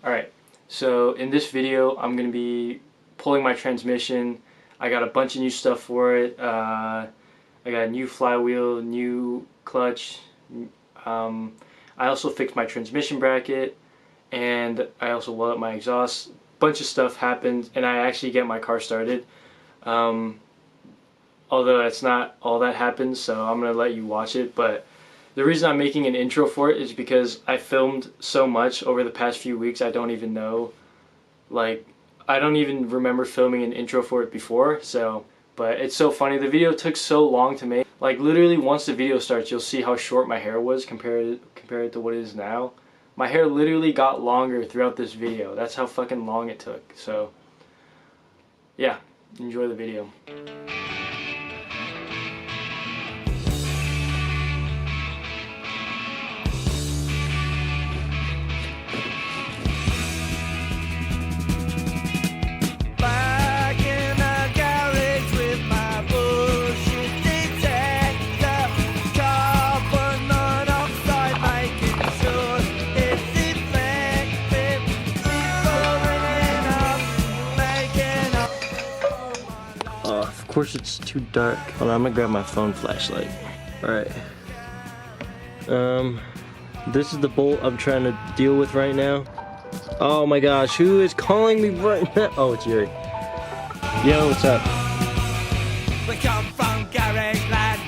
Alright, so in this video I'm going to be pulling my transmission. I got a bunch of new stuff for it. I got a new flywheel, new clutch. I also fixed my transmission bracket, and I also welded up my exhaust. Bunch of stuff happened, and I actually get my car started. Although that's not all that happened, so I'm going to let you watch it. But the reason I'm making an intro for it is because I filmed so much over the past few weeks, I don't even know, like, I don't even remember filming an intro for it before, so, but it's so funny. The video took so long to make. Like, literally once the video starts, you'll see how short my hair was compared to what it is now. My hair literally got longer throughout this video. That's how fucking long it took. So, yeah, enjoy the video. Of course it's too dark. Hold on, I'm gonna grab my phone flashlight. Alright. This is the bolt I'm trying to deal with right now. Oh my gosh, who is calling me right now? Oh, it's Yuri. Yo, what's up? We come from Garage Land.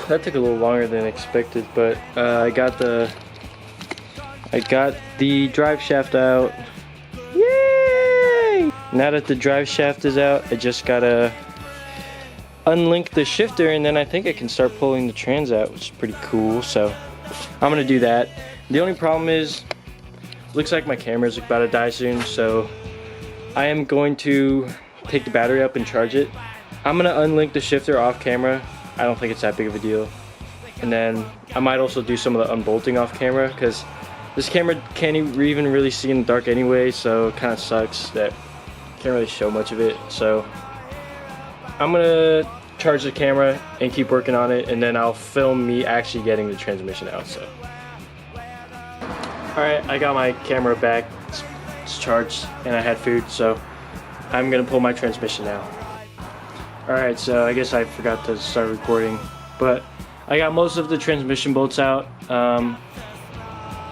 That took a little longer than expected, but I got the drive shaft out. Yay! Now that the drive shaft is out, I just gotta unlink the shifter, and then I think I can start pulling the trans out, which is pretty cool. So I'm gonna do that. The only problem is, looks like my camera's about to die soon, so I am going to take the battery up and charge it. I'm gonna unlink the shifter off camera. I don't think it's that big of a deal. And then I might also do some of the unbolting off camera, because this camera can't even really see in the dark anyway, so it kind of sucks that I can't really show much of it. So I'm gonna charge the camera and keep working on it, and then I'll film me actually getting the transmission out. So, alright, I got my camera back, it's charged, and I had food, so I'm gonna pull my transmission now. Alright, so I guess I forgot to start recording, but I got most of the transmission bolts out.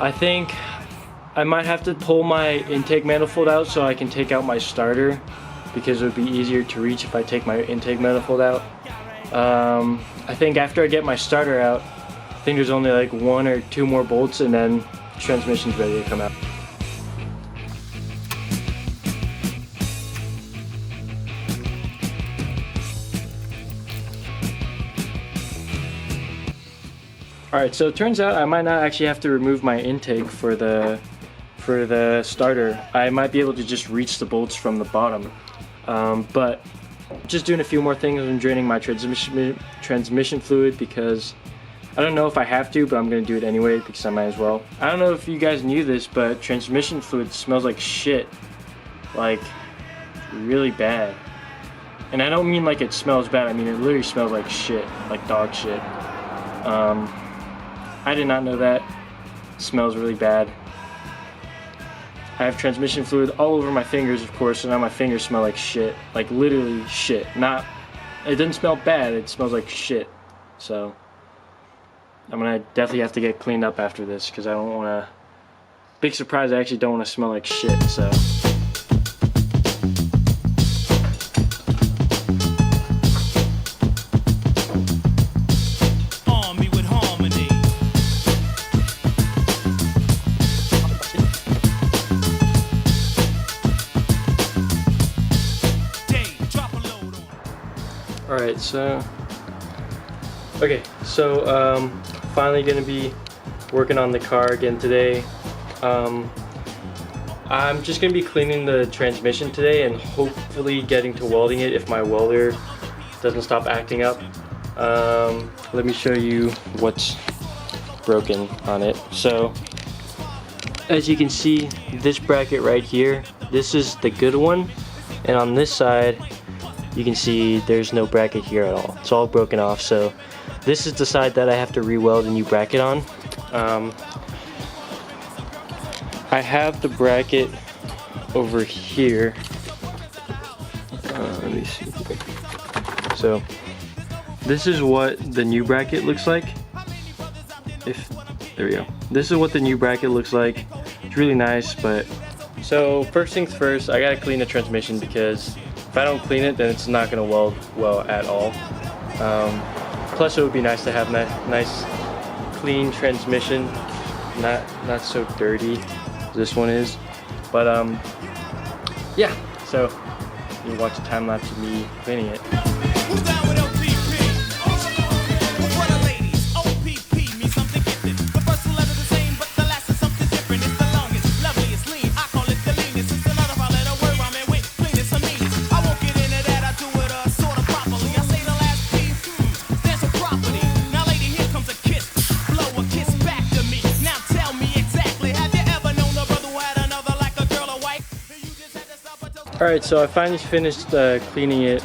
I think I might have to pull my intake manifold out so I can take out my starter, because it would be easier to reach if I take my intake manifold out. I think after I get my starter out, I think there's only like 1 or 2 more bolts, and then the transmission's ready to come out. Alright, so it turns out I might not actually have to remove my intake for the starter. I might be able to just reach the bolts from the bottom. But just doing a few more things. I'm draining my transmission fluid, because I don't know if I have to, but I'm going to do it anyway because I might as well. I don't know if you guys knew this, but transmission fluid smells like shit. Like, really bad. And I don't mean like it smells bad, I mean it literally smells like shit, like dog shit. I did not know that. It smells really bad. I have transmission fluid all over my fingers, of course, so now my fingers smell like shit. Like literally shit. Not, it doesn't smell bad, it smells like shit. So I'm gonna definitely have to get cleaned up after this, because I don't wanna, big surprise, I actually don't wanna smell like shit, so. Alright, so finally gonna be working on the car again today. I'm just gonna be cleaning the transmission today and hopefully getting to welding it if my welder doesn't stop acting up. Let me show you what's broken on it. So as you can see, this bracket right here, this is the good one, and on this side you can see there's no bracket here at all. It's all broken off. So this is the side that I have to re-weld a new bracket on. I have the bracket over here. Let me see. So this is what the new bracket looks like. There we go. This is what the new bracket looks like. It's really nice, but so first things first, I gotta clean the transmission because if I don't clean it, then it's not gonna weld well at all. Plus, it would be nice to have nice, clean transmission, not so dirty as this one is. But yeah. So you watch a time lapse of me cleaning it. Alright, so I finally finished cleaning it.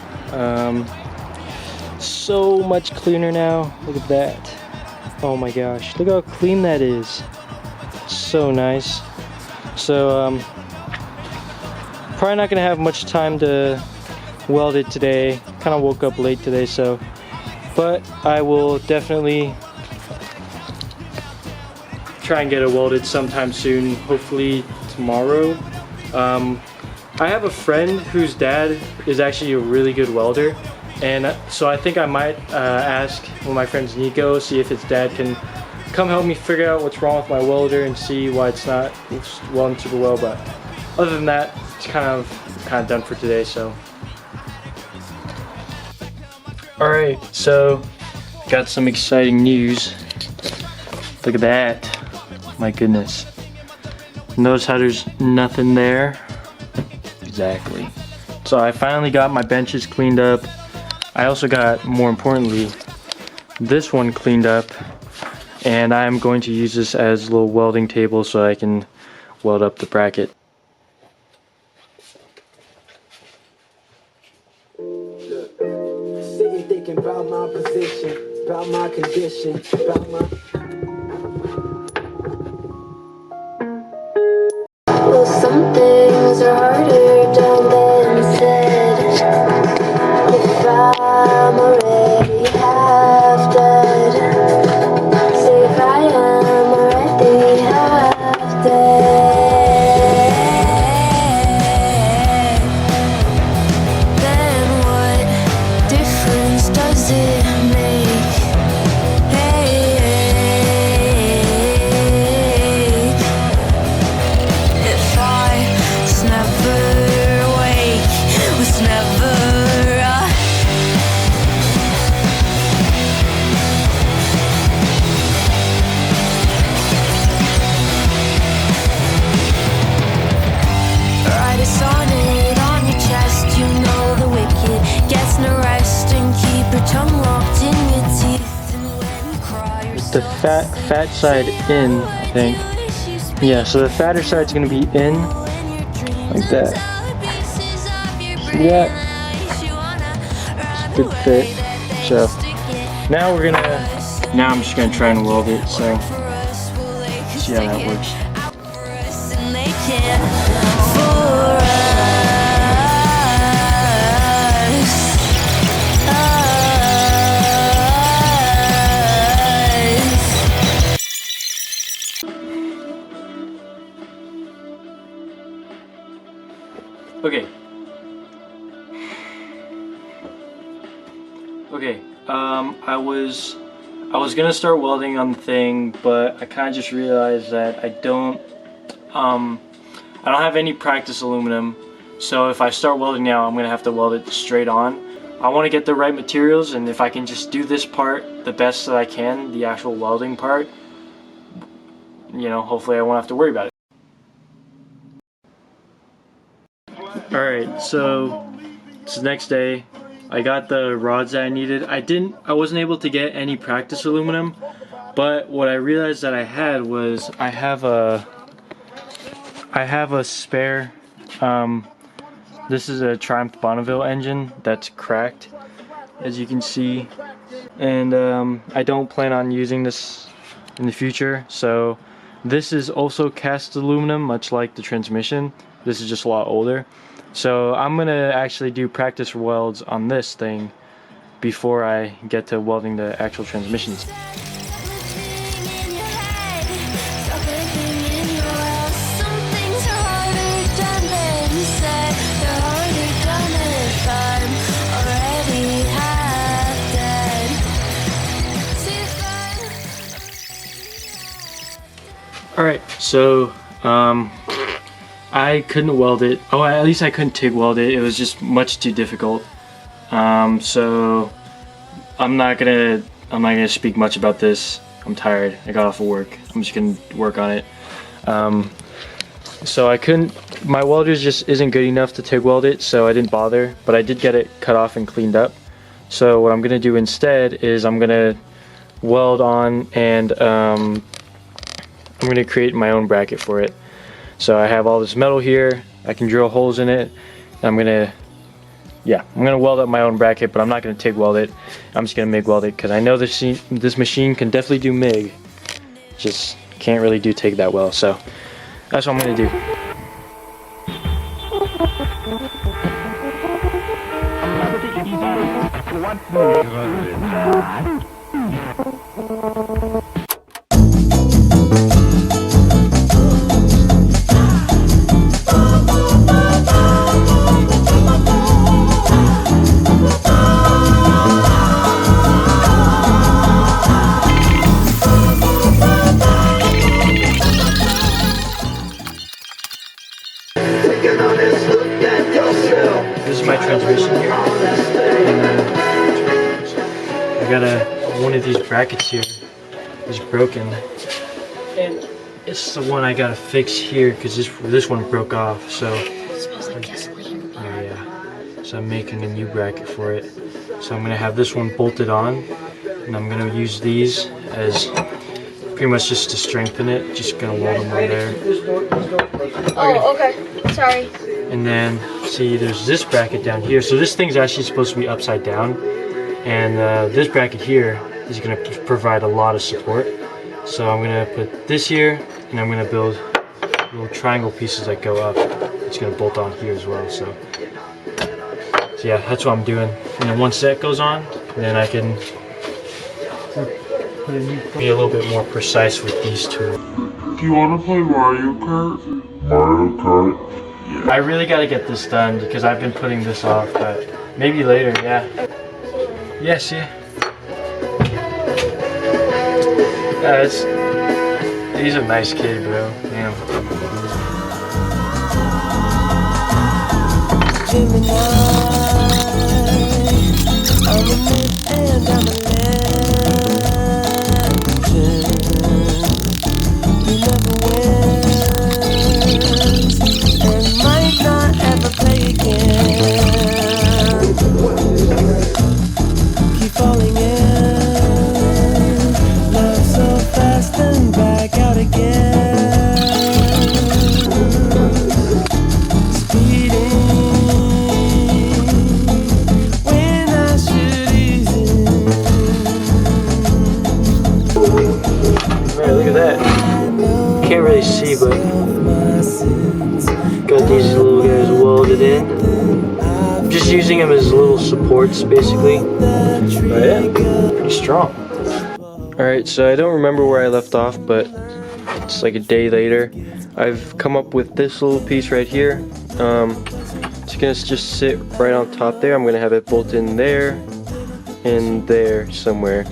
So much cleaner now. Look at that. Oh my gosh, look how clean that is. So nice. So probably not gonna have much time to weld it today. Kind of woke up late today, so but I will definitely try and get it welded sometime soon, hopefully tomorrow. I have a friend whose dad is actually a really good welder, and so I think I might ask one of my friends, Nico, see if his dad can come help me figure out what's wrong with my welder and see why it's not welding super well. But other than that, it's kind of done for today. So alright, so got some exciting news. Look at that. My goodness. Notice how there's nothing there? Exactly. So I finally got my benches cleaned up. I also got, more importantly, this one cleaned up. And I'm going to use this as a little welding table so I can weld up the bracket. Sitting thinking about my position, about my condition, about my... Well, some things are harder done than said. If I'm already half dead, say if I am already half dead, then what difference does it make? If I was never awake, was never write a sonnet on your chest. You know the wicked gets no rest, and keep your tongue locked in your teeth. And when you cry, It's the fat side in, I think. Yeah, so the fatter side's gonna be in, like that. See that? It's a good fit. So now now I'm just gonna try and weld it. So see how that works. Okay. I was gonna start welding on the thing, but I kind of just realized that I don't have any practice aluminum. So if I start welding now, I'm gonna have to weld it straight on. I want to get the right materials, and if I can just do this part the best that I can, the actual welding part, you know, hopefully I won't have to worry about it. Alright, so it's the next day. I got the rods that I needed. I wasn't able to get any practice aluminum, but what I realized that I had was I have a spare This is a Triumph Bonneville engine that's cracked, as you can see, and I don't plan on using this in the future. So this is also cast aluminum, much like the transmission. This is just a lot older. So I'm gonna actually do practice welds on this thing before I get to welding the actual transmissions. Alright, so I couldn't weld it. Oh, at least I couldn't TIG weld it. It was just much too difficult. So I'm not gonna speak much about this. I'm tired. I got off of work. I'm just gonna work on it. So I couldn't. My welder just isn't good enough to TIG weld it, so I didn't bother. But I did get it cut off and cleaned up. So what I'm gonna do instead is I'm gonna weld on and I'm gonna create my own bracket for it. So I have all this metal here. I can drill holes in it. I'm gonna weld up my own bracket, but I'm not gonna TIG weld it. I'm just gonna MIG weld it because I know this machine can definitely do MIG. Just can't really do TIG that well. So that's what I'm gonna do. This is my transmission here. I got one of these brackets here is broken, and it's the one I gotta fix here because this one broke off. So It smells like gasoline. yeah. So I'm making a new bracket for it. So I'm gonna have this one bolted on, and I'm gonna use these as pretty much just to strengthen it. Just gonna weld them on there. Oh, okay. Sorry. And then, see, there's this bracket down here. So this thing's actually supposed to be upside down. And this bracket here is going to provide a lot of support. So I'm going to put this here, and I'm going to build little triangle pieces that go up. It's going to bolt on here as well. So yeah, that's what I'm doing. And then once that goes on, then I can be a little bit more precise with these tools. Do you want to play Mario Kart? Mario Kart? Yeah. I really got to get this done because I've been putting this off, but maybe later, yeah. Yes, yeah. He's a nice kid, bro. Damn. Can't really see, but got these little guys welded in. I'm just using them as little supports, basically. But yeah, pretty strong. Alright, so I don't remember where I left off, but it's like a day later. I've come up with this little piece right here. It's gonna just sit right on top there. I'm gonna have it bolt in there and there somewhere.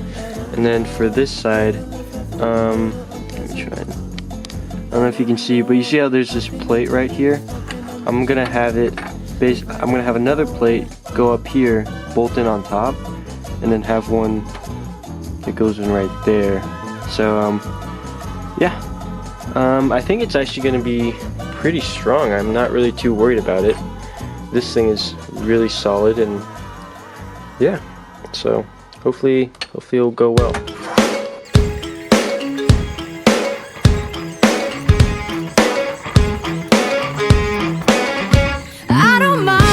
And then for this side, let me try. I don't know if you can see, but you see how there's this plate right here? I'm gonna have another plate go up here, bolt in on top, and then have one that goes in right there. So yeah, I think it's actually gonna be pretty strong. I'm not really too worried about it. This thing is really solid, and yeah, so hopefully it'll go well. I don't mind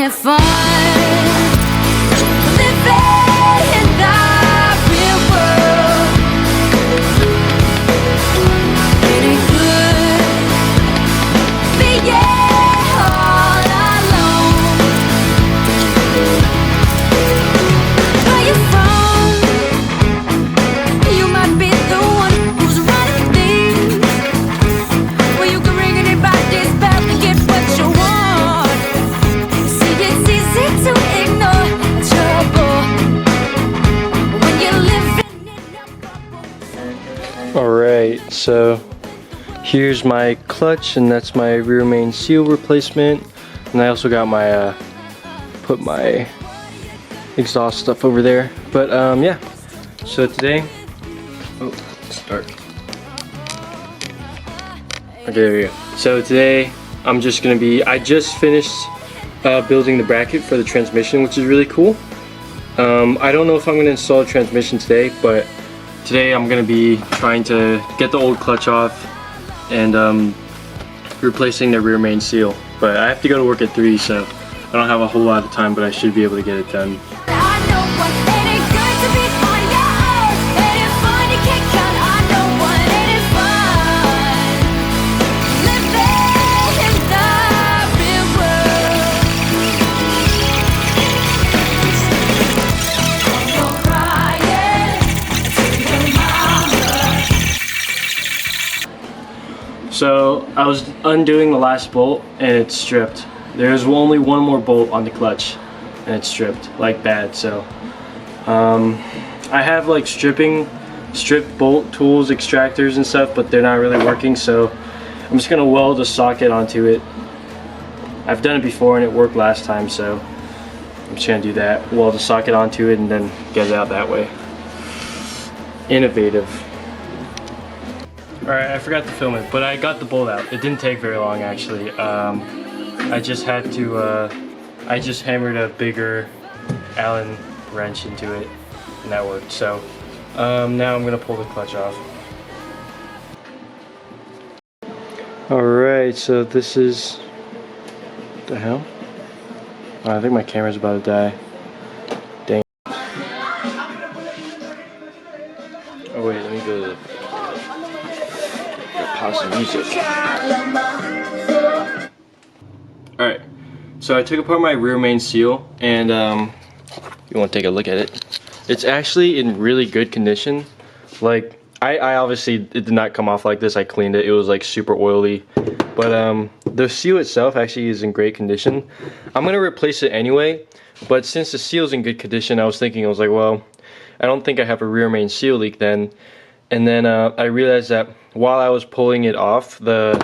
having fun, living in the real world. It ain't good being all alone. Where you from? You might be the one who's running things. Well, you can ring anybody's bell and get what you want. See, it's easy to ignore trouble when you're living in a bubble. Alright, so here's my clutch, and that's my rear main seal replacement. And I also got my, put my exhaust stuff over there. But yeah, so today, oh, start. Okay, there we go. So today, I'm just gonna be, I just finished building the bracket for the transmission, which is really cool. I don't know if I'm gonna install a transmission today, but today I'm gonna be trying to get the old clutch off and replacing the rear main seal. But I have to go to work at 3, so I don't have a whole lot of time, but I should be able to get it done. I know what it ain't good to be on your own. It ain't fun, you can't count. I know what it ain't fun. Living in the real world. You're crying to your mama. So I was undoing the last bolt and it's stripped. There's only one more bolt on the clutch and it's stripped, like bad. So I have like strip bolt tools, extractors and stuff, but they're not really working, so I'm just gonna weld a socket onto it. I've done it before and it worked last time, so I'm just gonna do that. Weld a socket onto it and then get it out that way. Innovative. Alright, I forgot to film it, but I got the bolt out. It didn't take very long actually. I just had to, I just hammered a bigger Allen wrench into it and that worked. So now I'm gonna pull the clutch off. Alright, so this is, what the hell? Oh, I think my camera's about to die. Dang. Oh wait, let me go to the, pause the music. Alright, so I took apart my rear main seal and you want to take a look at it. It's actually in really good condition. Like, I obviously, it did not come off like this. I cleaned it. It was like super oily. But the seal itself actually is in great condition. I'm going to replace it anyway. But since the seal's in good condition, I was like, well, I don't think I have a rear main seal leak then. And then I realized that while I was pulling it off, the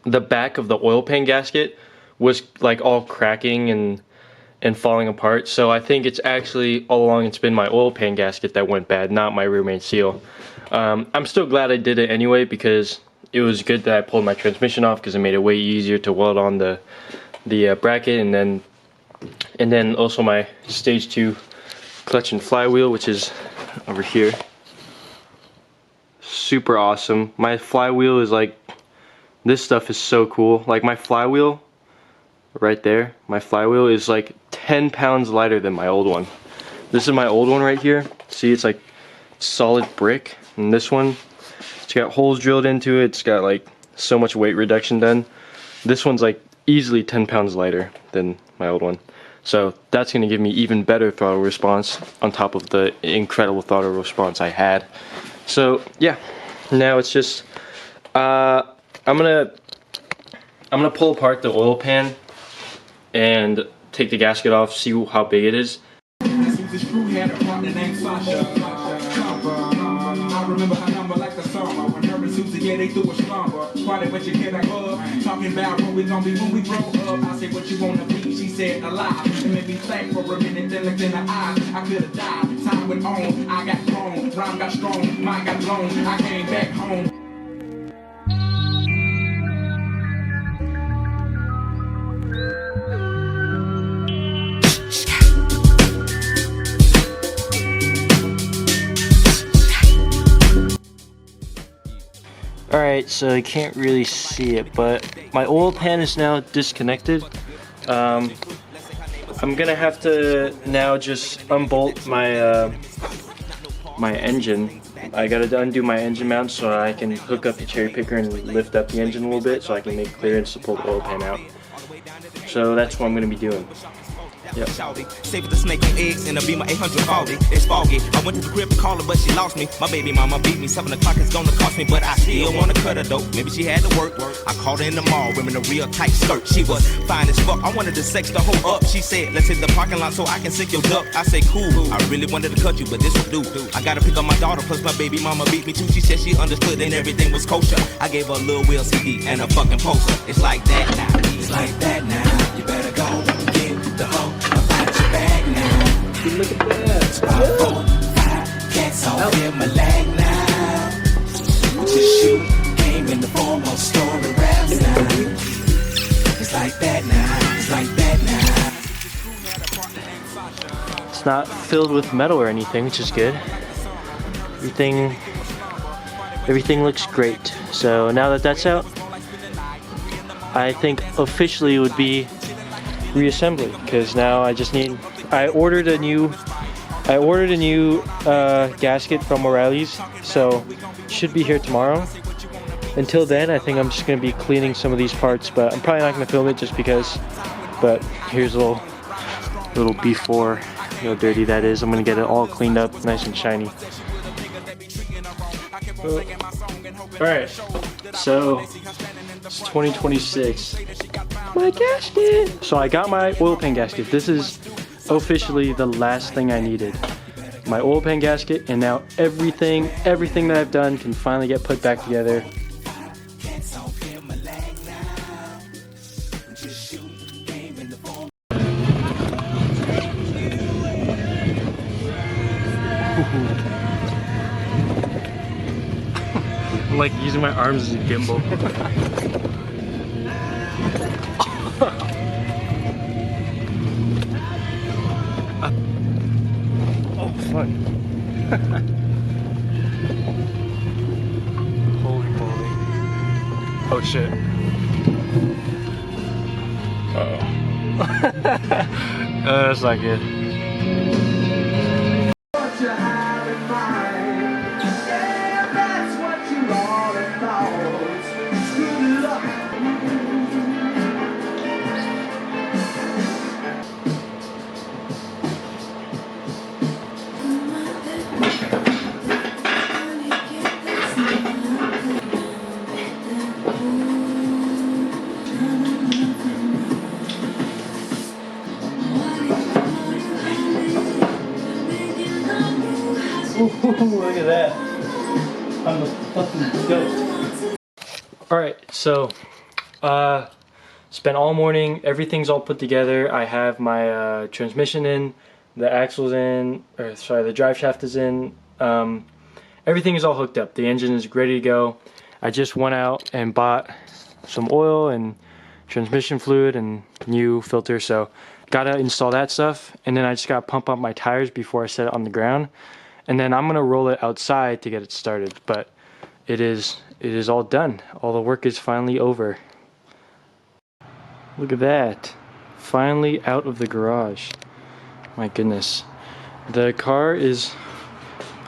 back of the oil pan gasket was like all cracking and falling apart. So I think it's actually, all along, it's been my oil pan gasket that went bad, not my rear main seal. I'm still glad I did it anyway, because it was good that I pulled my transmission off, because it made it way easier to weld on the bracket, and then also my stage 2 clutch and flywheel, which is over here. Super awesome. My flywheel is like, this stuff is so cool. Like my flywheel right there, my flywheel is like 10 pounds lighter than my old one. This is my old one right here. See, it's like solid brick. And this one, it's got holes drilled into it. It's got like so much weight reduction done. This one's like easily 10 pounds lighter than my old one. So that's going to give me even better throttle response on top of the incredible throttle response I had. So yeah, now it's just I'm gonna pull apart the oil pan and take the gasket off, see how big it is. I remember her number like the summer when her and Susie, yeah, they threw a slumber. Party, but you get a hug. Talking about what we gon' be when we grow up. I said, what you wanna be? She said, alive. It made me think for a minute, then looked in her eyes. I could've died. Time went on. I got grown. Rhyme got strong. Mine got blown. I came back home. Alright, so I can't really see it, but my oil pan is now disconnected. I'm gonna have to now just unbolt my my engine. I gotta undo my engine mount so I can hook up the cherry picker and lift up the engine a little bit so I can make clearance to pull the oil pan out. So that's what I'm gonna be doing. Yep. Save the snake on eggs and a Bmw 840. It's foggy. I went to the crib to call her, but she lost me. My baby mama beat me. 7 o'clock is gonna cost me, but I still wanna cut her though. Maybe she had to work. I called her in the mall, wearing a real tight skirt. She was fine as fuck. I wanted to sex the whole up. She said, let's hit the parking lot so I can sick your duck. I say, cool. I really wanted to cut you, but this will do. I gotta pick up my daughter, plus my baby mama beat me too. She said she understood and everything was kosher. I gave her a little Will CD and a fucking poster. It's like that now. It's like that now. You better go get the hoe. Look at that. 5, 4, 5 cats all in my leg now. Just shoot game in the form of story raps now. It's like that now. It's like that now. It's not filled with metal or anything, which is good. Everything looks great. So now that that's out, I think officially it would be reassembly, because now I just need. I ordered a new gasket from O'Reilly's, so should be here tomorrow. Until then, I think I'm just gonna be cleaning some of these parts, but I'm probably not gonna film it just because. But here's a little before, how dirty that is. I'm gonna get it all cleaned up, nice and shiny. Alright, so it's 2026. My gasket! So I got my oil pan gasket. This is officially the last thing I needed. My oil pan gasket, and now everything that I've done can finally get put back together. I'm like using my arms as a gimbal. Oh fuck. Holy moly. Oh shit. Uh-oh. That's not good. Look at that. I'm a fucking goat. Alright, so spent all morning, everything's all put together. I have my transmission in, the axle's in, or sorry, the drive shaft is in. Everything is all hooked up. The engine is ready to go. I just went out and bought some oil and transmission fluid and new filter, so gotta install that stuff, and then I just gotta pump up my tires before I set it on the ground. And then I'm gonna roll it outside to get it started, but it is all done. All the work is finally over. Look at that. Finally out of the garage. My goodness. The car is,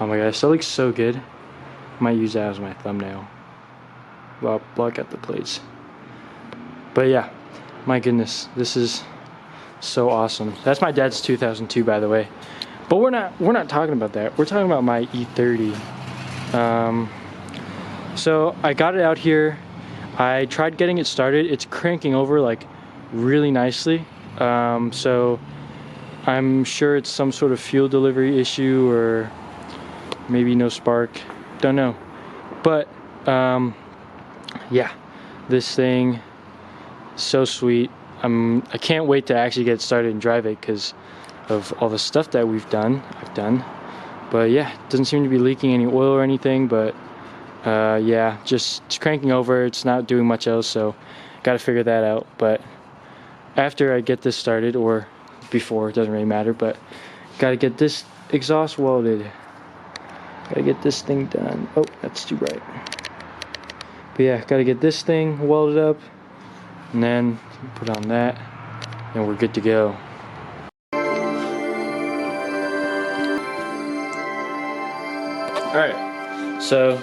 oh my god, it still looks so good. I might use that as my thumbnail. Well, block out the plates. But yeah, my goodness, this is so awesome. That's my dad's 2002, by the way. But we're not talking about that. We're talking about my E30. So I got it out here. I tried getting it started. It's cranking over like really nicely. So I'm sure it's some sort of fuel delivery issue or maybe no spark. Don't know. But yeah, this thing so sweet. I can't wait to actually get started and drive it because of all the stuff that I've done. But yeah, it doesn't seem to be leaking any oil or anything, but yeah, just it's cranking over. It's not doing much else, so gotta figure that out. But after I get this started, or before, it doesn't really matter, but gotta get this exhaust welded. Gotta get this thing done. Oh, that's too bright. But yeah, gotta get this thing welded up, and then put on that. and we're good to go. Alright, so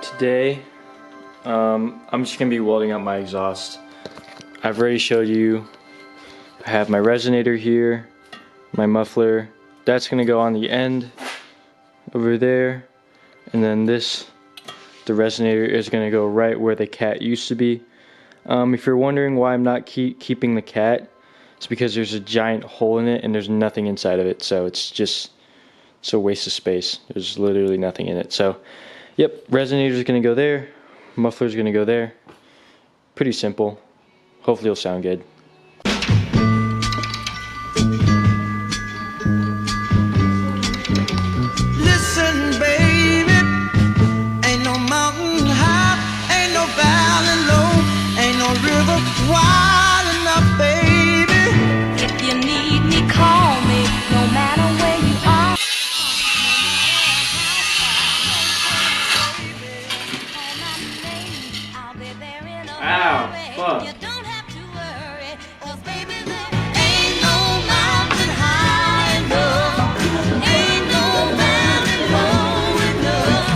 today I'm just going to be welding up my exhaust. I've already showed you. I have my resonator here, my muffler. That's going to go on the end over there, and then this, the resonator, is going to go right where the cat used to be. If you're wondering why I'm not keeping the cat, it's because there's a giant hole in it and there's nothing inside of it, so it's a waste of space. There's literally nothing in it. So yep, resonator is going to go there, muffler is going to go there. Pretty simple. Hopefully it'll sound good. Listen, baby, ain't no mountain high, ain't no valley low, ain't no river wide enough, baby. If you need me, call me, no matter where you are. Ow, fuck. You don't have to worry, 'cause baby, there Ain't no mountain high enough, ain't no valley low enough,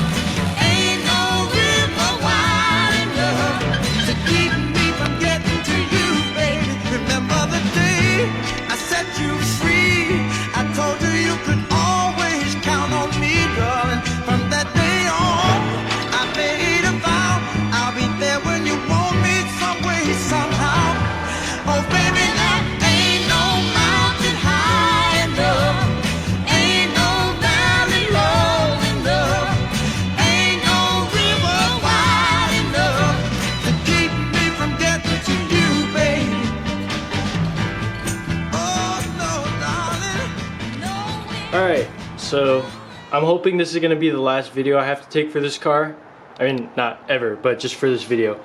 ain't no river wide enough to keep me from getting to you, baby. Remember the day I set you free? I told you you could always count on me, darling. From that day on, I made a vow I'll be there when you want me, some way, somehow. Oh, baby, there ain't no mountain high enough, ain't no valley low enough, ain't no river wide enough to keep me from getting to you, baby. Oh, no, darling. Alright, so I'm hoping this is going to be the last video I have to take for this car. I mean, not ever, but just for this video.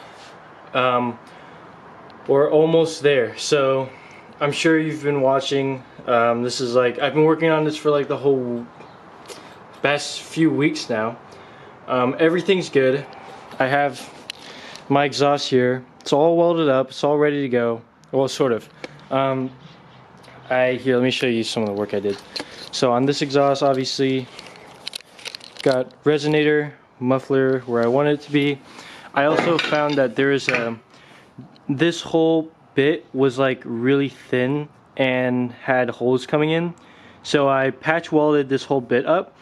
We're almost there. So I'm sure you've been watching. This is like, I've been working on this for like the whole past few weeks now. Everything's good. I have my exhaust here. It's all welded up. It's all ready to go. Well, sort of. Here, let me show you some of the work I did. So on this exhaust, obviously, got resonator, muffler where I want it to be. I also found that there is this whole bit was like really thin and had holes coming in. So I patch welded this whole bit up,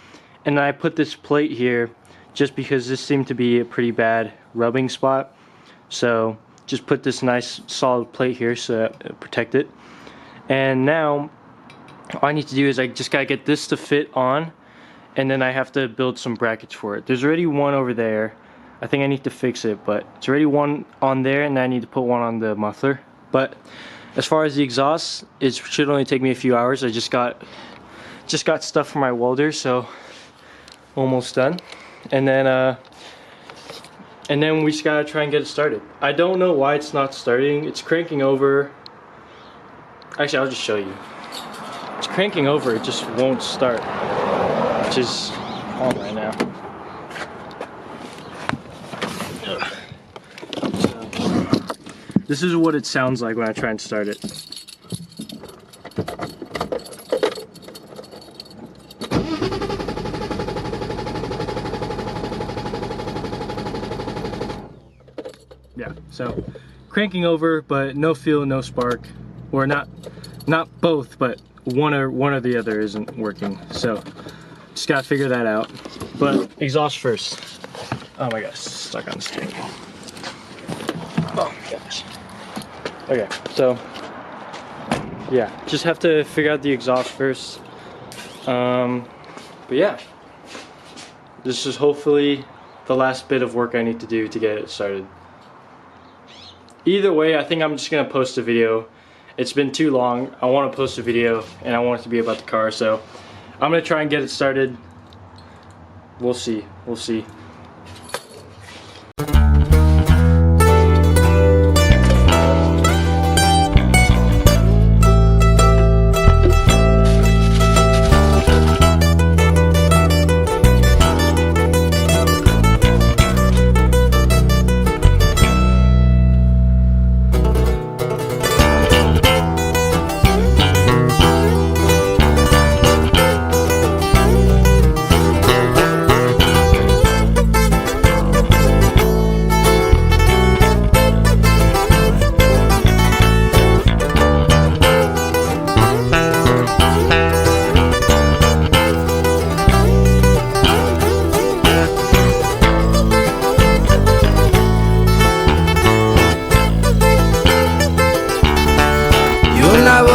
and I put this plate here just because this seemed to be a pretty bad rubbing spot. So just put this nice solid plate here so that protect it. And now all I need to do is I just gotta get this to fit on, and then I have to build some brackets for it. There's already one over there. I think I need to fix it, but it's already one on there, and I need to put one on the muffler. But as far as the exhaust, it should only take me a few hours. I just got stuff from my welder, so almost done. And then we just gotta try and get it started. I don't know why it's not starting. It's cranking over. Actually, I'll just show you. It's cranking over, it just won't start, which is on right now. This is what it sounds like when I try and start it. Yeah, so cranking over, but no feel, no spark, or not both, but one or the other isn't working. So just gotta figure that out. But exhaust first. Oh my gosh, stuck on this thing. Oh my gosh. Okay, so yeah, just have to figure out the exhaust first. But yeah, this is hopefully the last bit of work I need to do to get it started. Either way, I think I'm just gonna post a video. It's been too long. I want to post a video, and I want it to be about the car, so I'm gonna try and get it started. We'll see. We'll see.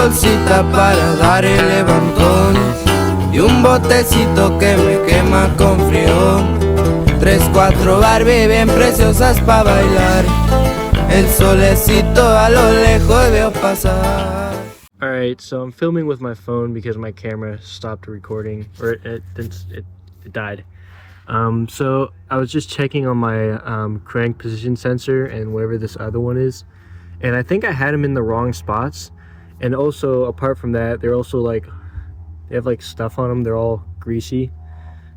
bolsita para dar el levantón y un botecito que me quema con frío. 3, 4 Barbie bien preciosas pa' bailar. El solecito a lo lejos veo pasar. Alright, so I'm filming with my phone because my camera stopped recording, or it died. So I was just checking on my crank position sensor and whatever this other one is, and I think I had them in the wrong spots. And also, apart from that, they're also like, they have like stuff on them, they're all greasy.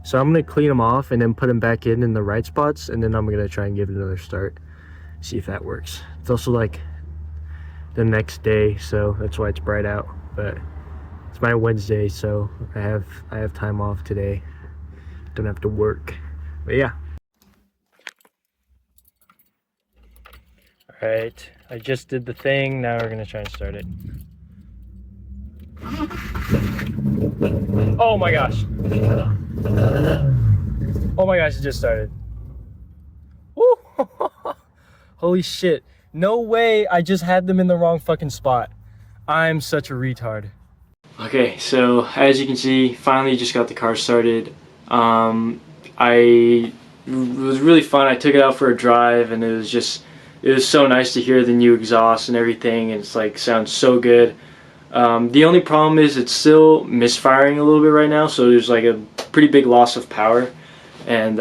So I'm gonna clean them off and then put them back in the right spots, and then I'm gonna try and give it another start, see if that works. It's also like the next day, so that's why it's bright out, but it's my Wednesday, so I have time off today. Don't have to work, but yeah. All right, I just did the thing. Now we're gonna try and start it. Oh my gosh. Oh my gosh, it just started. Woo! Holy shit. No way I just had them in the wrong fucking spot. I'm such a retard. Okay, so as you can see, finally just got the car started. It was really fun. I took it out for a drive, and it was so nice to hear the new exhaust and everything, and it's like sounds so good. The only problem is it's still misfiring a little bit right now, so there's like a pretty big loss of power, and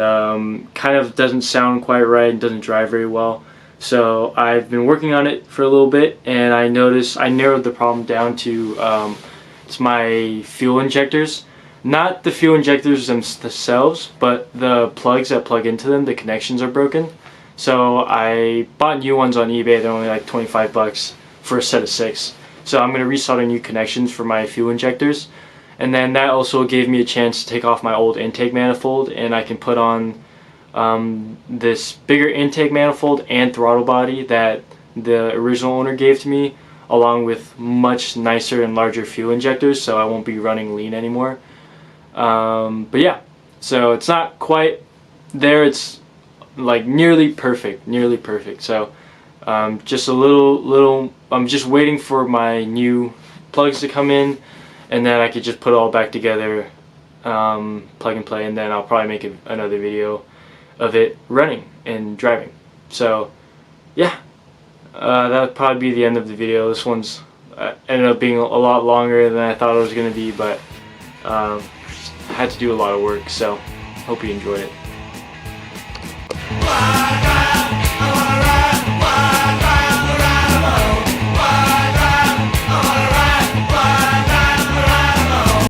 kind of doesn't sound quite right and doesn't drive very well. So I've been working on it for a little bit, and I noticed I narrowed the problem down to it's my fuel injectors. Not the fuel injectors themselves, but the plugs that plug into them, the connections are broken. So I bought new ones on eBay. They're only like 25 bucks for a set of 6. So I'm going to resolder new connections for my fuel injectors. And then that also gave me a chance to take off my old intake manifold, and I can put on this bigger intake manifold and throttle body that the original owner gave to me, along with much nicer and larger fuel injectors, so I won't be running lean anymore. But yeah, so it's not quite there. It's like nearly perfect. So just a little I'm just waiting for my new plugs to come in, and then I could just put it all back together, plug and play, and then I'll probably make another video of it running and driving. So yeah, that would probably be the end of the video. This one's ended up being a lot longer than I thought it was going to be, but I had to do a lot of work, so hope you enjoyed it.